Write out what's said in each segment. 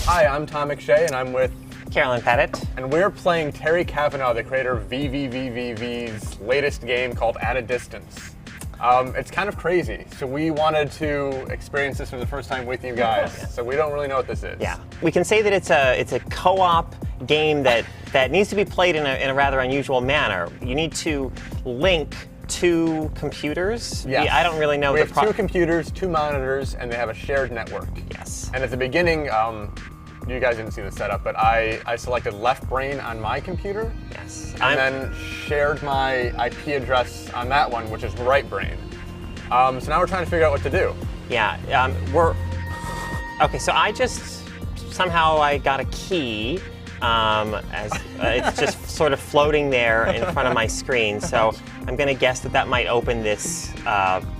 Hi, I'm Tom McShae, and I'm with Carolyn, Petit. And we're playing Terry Cavanaugh, the creator of VVVVV's latest game called At a Distance. It's kind of crazy, so we wanted to experience this for the first time with you guys, so we don't really know what this is. Yeah, we can say that it's a co-op game that needs to be played in a rather unusual manner. You need to link two computers. Yes. I don't really know. We have two computers, two monitors, and they have a shared network. Yes. And at the beginning, you guys didn't see the setup, but I selected left brain on my computer. Yes. And then shared my IP address on that one, which is right brain. So now we're trying to figure out what to do. Yeah. Okay. So I got a key. As it's just sort of floating there in front of my screen. So I'm going to guess that might open this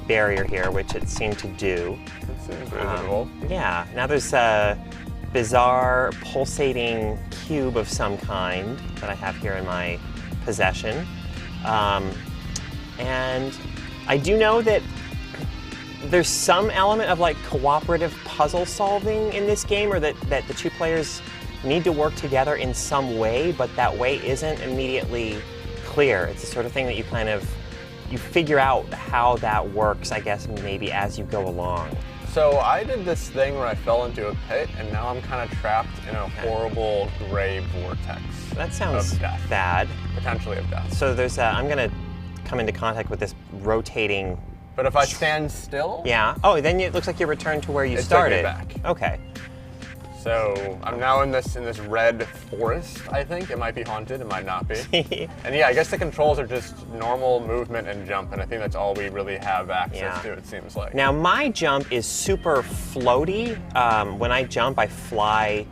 barrier here, which it seemed to do. It seems reasonable. Yeah. Now there's a bizarre pulsating cube of some kind that I have here in my possession. And I do know that there's some element of like cooperative puzzle solving in this game, or that the two players need to work together in some way, but that way isn't immediately clear. It's the sort of thing that you figure out how that works, I guess, maybe as you go along. So I did this thing where I fell into a pit, and now I'm kind of trapped in a horrible gray vortex. That sounds of death. bad. Potentially of death. So there's I'm gonna come into contact with this rotating. But if I stand still? Yeah. Oh, then it looks like you return to where you started. Back. Okay. So I'm now in this red forest, I think. It might be haunted, it might not be. And yeah, I guess the controls are just normal movement and jump, and I think that's all we really have access to, it seems like. Now my jump is super floaty. When I jump, I fly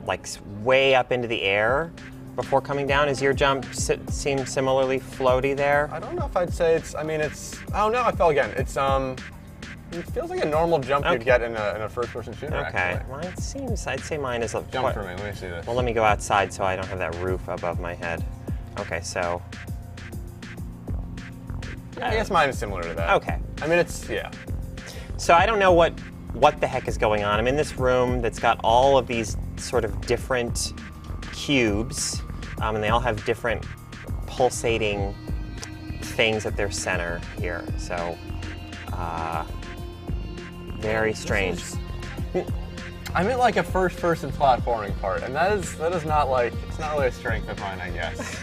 like way up into the air before coming down. Is your jump seem similarly floaty there? I don't know if I'd say oh no, I fell again. It feels like a normal jump you'd get in a first-person shooter, actually. Mine seems, I'd say mine is a... Jump for me, let me see this. Well, let me go outside so I don't have that roof above my head. Okay, so... I guess mine is similar to that. Okay. I mean, yeah. So I don't know what the heck is going on. I'm in this room that's got all of these sort of different cubes, and they all have different pulsating things at their center here. So, very strange. I'm in like a first-person platforming part, and that is not like, it's not really a strength of mine, I guess.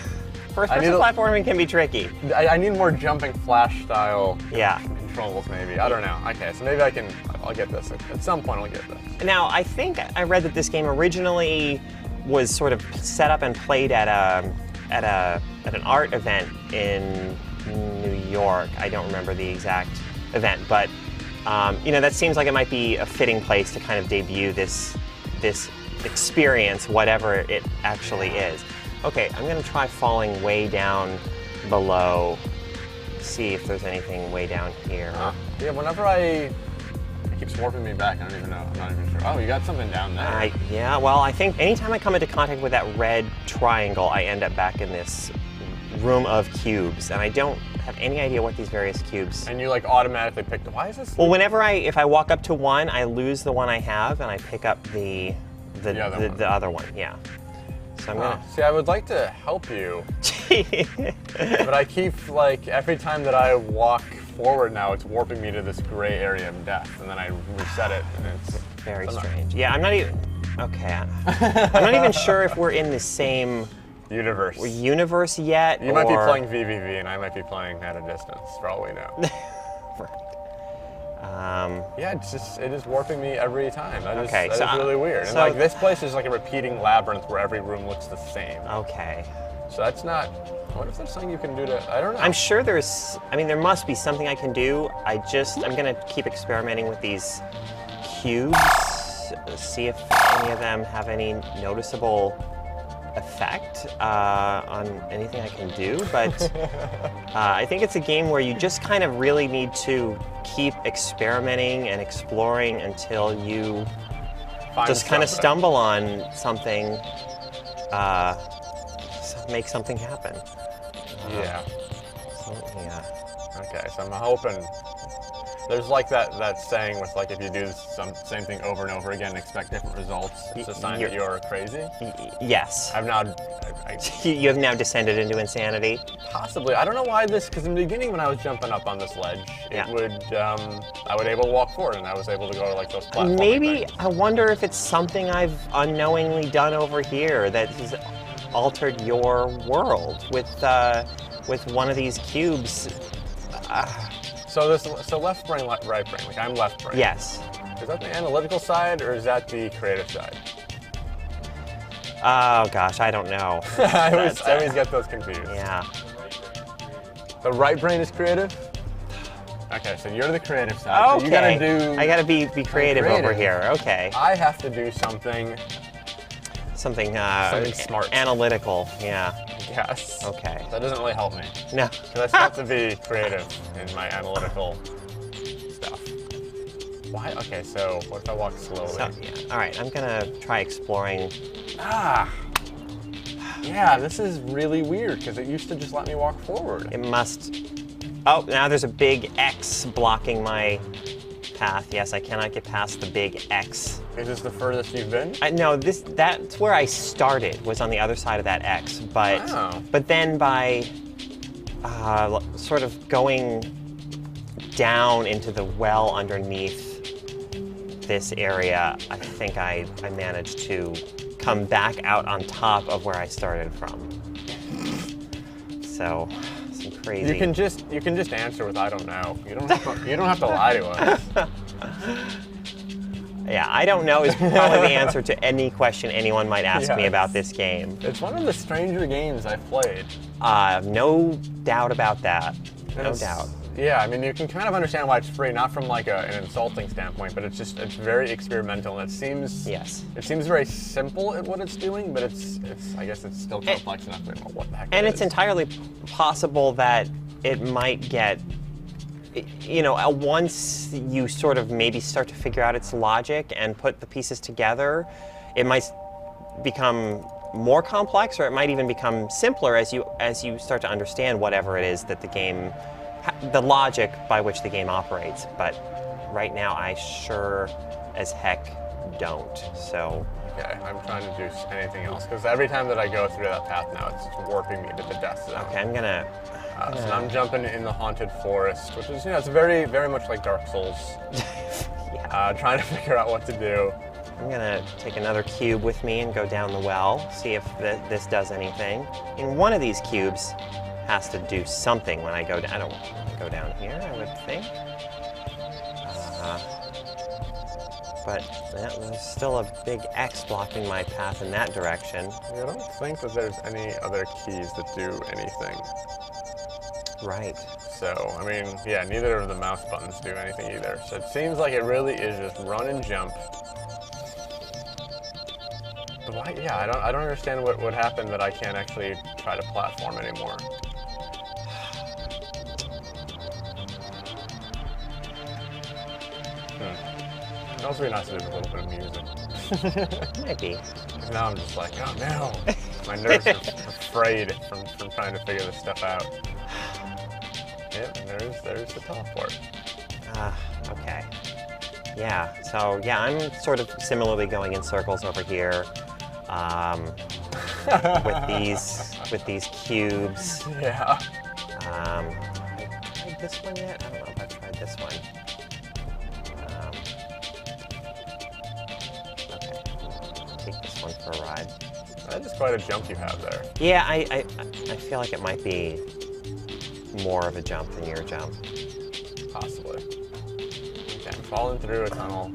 First-person platforming can be tricky. I need more jumping flash style controls, maybe. I don't know. Okay, so maybe I'll get this. At some point, I'll get this. Now, I think I read that this game originally was sort of set up and played at an art event in New York. I don't remember the exact event, but that seems like it might be a fitting place to kind of debut this experience, whatever it actually is. Okay, I'm gonna try falling way down below, see if there's anything way down here. Yeah, whenever it keeps warping me back, I don't even know, I'm not even sure. Oh, you got something down there. Yeah, well, I think anytime I come into contact with that red triangle, I end up back in this room of cubes, and I don't have any idea what these various cubes. And you like automatically pick why is this? Well, if I walk up to one, I lose the one I have, and I pick up the other one. Yeah. So I'm gonna see. I would like to help you, but I keep like every time that I walk forward now, it's warping me to this gray area of death, and then I reset it, and it's very strange. Yeah, I'm not even. Okay. I'm not even sure if we're in the same universe yet. You might be playing VVV, and I might be playing At a Distance, for all we know. Yeah, it is warping me every time. That is really weird. And like this place is like a repeating labyrinth where every room looks the same. Okay. So that's not. What if there's something you can do to? I don't know. I'm sure there must be something I can do. I'm gonna keep experimenting with these cubes, see if any of them have any noticeable effect on anything I can do, but I think it's a game where you just kind of really need to keep experimenting and exploring until you just kind of stumble on something, make something happen. Yeah. Yeah. Okay, so I'm hoping. There's like that saying with like if you do some same thing over and over again and expect different results, it's a sign that you're crazy. Yes. I've now. You have now descended into insanity. Possibly. I don't know why this, because in the beginning when I was jumping up on this ledge, I would able to walk forward and I was able to go to like those platforms. Maybe, I wonder if it's something I've unknowingly done over here that has altered your world with one of these cubes. So left brain, right brain, like I'm left brain. Yes. Is that the analytical side or is that the creative side? Oh gosh, I don't know. I always get those confused. Yeah. The right brain is creative? Okay, so you're the creative side. Okay. So you gotta do. I gotta be creative over here. Okay. I have to do something. Something smart. Analytical. Yeah. Yes. Okay. That doesn't really help me. No. Because I still have to be creative in my analytical stuff. Why? Okay, so what if I walk slowly? All right, I'm gonna try exploring. Yeah, this is really weird because it used to just let me walk forward. It must. Oh, now there's a big X blocking my path. Yes, I cannot get past the big X. Is this the furthest you've been? No, that's where I started, was on the other side of that X. But then by sort of going down into the well underneath this area, I think I managed to come back out on top of where I started from. So, some crazy. You can just answer with I don't know. You don't have to lie to us. Yeah, I don't know is probably the answer to any question anyone might ask me about this game. It's one of the stranger games I've played. No doubt about that. No doubt. Yeah, I mean, you can kind of understand why it's free, not from like an insulting standpoint, but it's very experimental, and it seems very simple at what it's doing, but I guess it's still complex enough to know what the heck it is. And it's entirely possible that it might get, once you sort of maybe start to figure out its logic and put the pieces together, it might become more complex, or it might even become simpler as you start to understand whatever it is that the logic by which the game operates. But right now, I sure as heck don't. So. Okay, I'm trying to do anything else because every time that I go through that path now, it's warping me to the death zone. Okay, I'm gonna. So I'm jumping in the haunted forest, which is it's very very much like Dark Souls. Trying to figure out what to do. I'm gonna take another cube with me and go down the well, see if this does anything. And one of these cubes has to do something when I go down. I don't want to go down here, I would think. But there's still a big X blocking my path in that direction. I don't think that there's any other keys that do anything. Right. So, I mean, yeah, neither of the mouse buttons do anything either. So it seems like it really is just run and jump. But why? Yeah, I don't understand what would happen that I can't actually try to platform anymore. It'd also be nice to do a little bit of music. Maybe. Now I'm just like, oh no. My nerves are afraid from trying to figure this stuff out. Yep, there's the teleport. Okay. Yeah, so yeah, I'm sort of similarly going in circles over here. with these cubes. Yeah. Have I tried this one yet? I don't know if I've tried this one. Okay, take this one for a ride. That is quite a jump you have there. Yeah, I feel like it might be more of a jump than your jump. Possibly. Okay, I'm falling through a tunnel.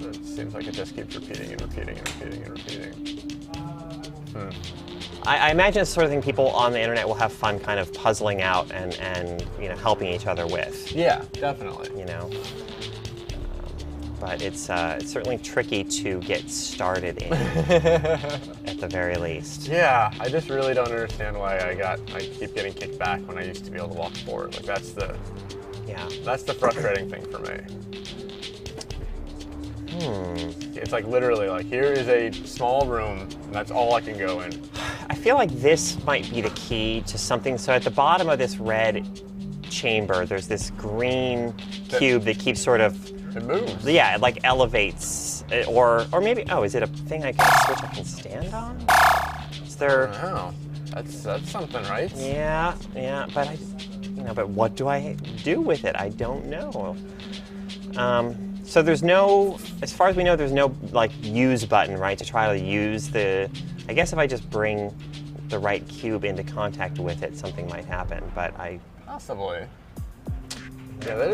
It seems like it just keeps repeating and repeating and repeating and repeating. I imagine it's the sort of thing people on the internet will have fun kind of puzzling out and helping each other with. Yeah, definitely. But it's certainly tricky to get started in, at the very least. Yeah, I just really don't understand why I keep getting kicked back when I used to be able to walk forward. Like that's the frustrating thing for me. It's like literally like here is a small room and that's all I can go in. I feel like this might be the key to something. So at the bottom of this red chamber. There's this green cube that keeps sort of. It moves. Yeah, it like elevates, or maybe. Oh, is it a thing I can switch? I can stand on? Is there? Wow, that's something, right? Yeah, but but what do I do with it? I don't know. So there's no, as far as we know, there's no like use button, right? To try to use the. I guess if I just bring the right cube into contact with it, something might happen. But Possibly. Yeah, that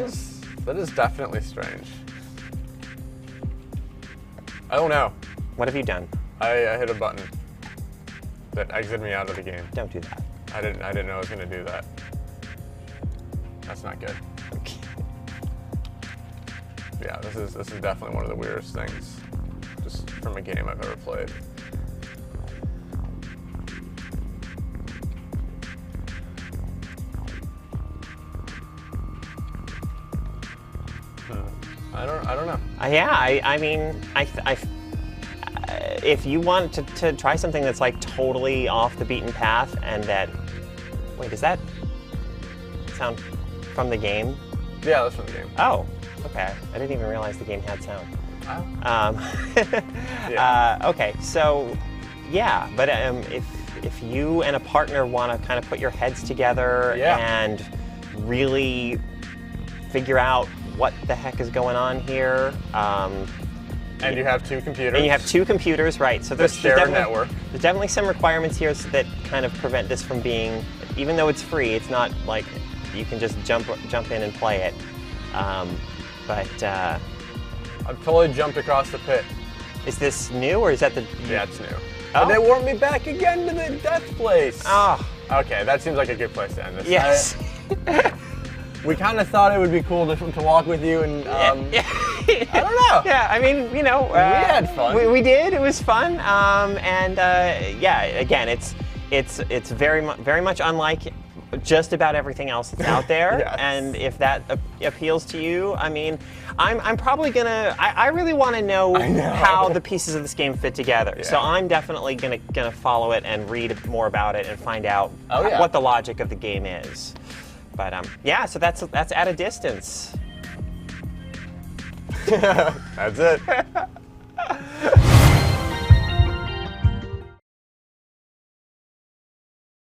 is definitely strange. I don't know. What have you done? I hit a button that exited me out of the game. Don't do that. I didn't know I was gonna do that. That's not good. Okay. Yeah, this is definitely one of the weirdest things, just from a game I've ever played. I don't know. If you want to try something that's like totally off the beaten path and that, wait, is that sound from the game? Yeah, that's from the game. Oh, okay. I didn't even realize the game had sound. Yeah. Okay, so yeah, but if you and a partner want to kind of put your heads together and really figure out what the heck is going on here. And you have two computers. And you have two computers, right? So there's network. There's definitely some requirements here that kind of prevent this from being, even though it's free, it's not like you can just jump in and play it. But I've totally jumped across the pit. Is this new or is that the? Yeah, it's new. Oh. But they warped me back again to the death place. Oh. Okay, that seems like a good place to end this. Yes. We kind of thought it would be cool to walk with you, and I don't know. Yeah, I mean, we had fun. We did. It was fun. Yeah, again, it's very much unlike just about everything else that's out there. Yes. And if that appeals to you, I mean, I'm probably gonna. I really want to know how the pieces of this game fit together. Yeah. So I'm definitely gonna follow it and read more about it and find out what the logic of the game is. But yeah, so that's At a Distance. That's it.